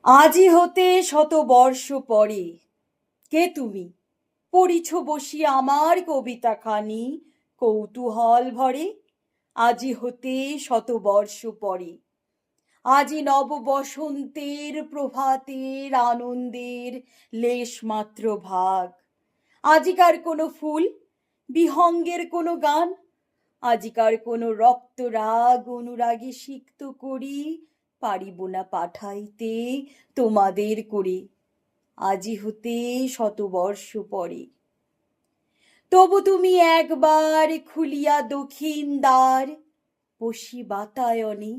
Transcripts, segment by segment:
আজি হতে 100 বর্ষ পরে কে তুমি পড়িছ বসিয়া আমার কবিতা খানি কৌতূহল ভরে। আজি হতে 100 বর্ষ পরে, আজি নব বসন্তের প্রভাতের আনন্দের লেশ মাত্র ভাগ। আজিকার কোনো ফুল বিহঙ্গের কোনো গান, আজিকার কোনো রক্ত রাগ অনুরাগে সিক্ত করি পারিব না পাঠাইতে তোমাদের করে। আজি হতে 100 বর্ষ পরে, তবু তুমি একবার খুলিয়া দক্ষিণ দ্বার বসি বাতায়নে,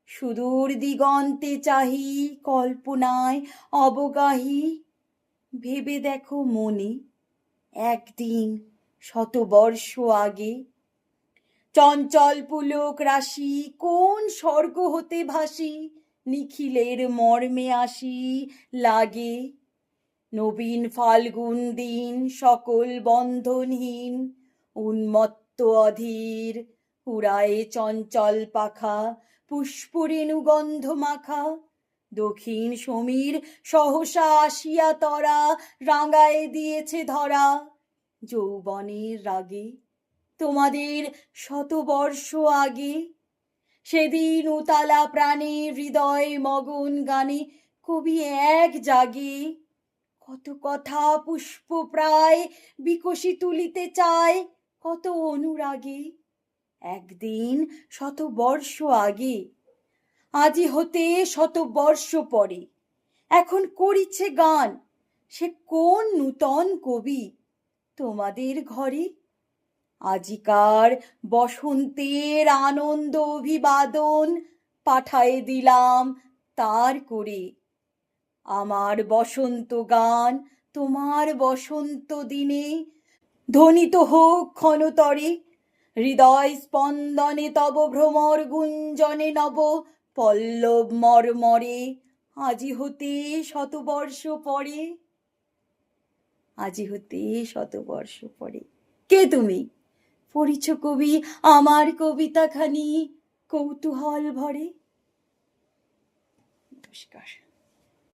সুদূর দিগন্তে চাহি কল্পনায় অবগাহী। ভেবে দেখো মনে একদিন 100 বর্ষ আগে চঞ্চল পুলক রাশি কোন স্বর্গ হতে ভাসি নিখিলের মর্মে আসি লাগে। নবীন ফাল্গুন দিন সকল বন্ধনহীন উন্মত্ত অধীর উড়ায়ে চঞ্চল পাখা পুষ্পরেণু গন্ধ মাখা। দক্ষিণ সমীর সহসা আসিয়া তরা রাঙায়ে দিয়েছে ধরা যৌবনের রাগে তোমাদের 100 বর্ষ আগে। সেদিন উতালা প্রাণে হৃদয় মগন গানে কবি এক জাগে কত কথা পুষ্প প্রায় বিকশি তুলিতে চায় কত অনুরাগে। একদিন 100 বর্ষ আগে, আজি হতে 100 বর্ষ পরে, এখন করিছে গান সে কোন নূতন কবি তোমাদের ঘরে। আজিকার বসন্তের আনন্দ অভিবাদন পাঠায়ে দিলাম তার করে। আমার বসন্ত গান তোমার বসন্ত দিনে ধ্বনিত হোক ক্ষণতরে। হৃদয় স্পন্দনে তব ভ্রমর গুঞ্জনে নব পল্লব মর্মরে। আজি হতে 100 বর্ষ পরে, আজি হতে 100 বর্ষ পরে কে তুমি পড়িছ কবি আমার কবিতা খানি কৌতূহল ভরে। নমস্কার।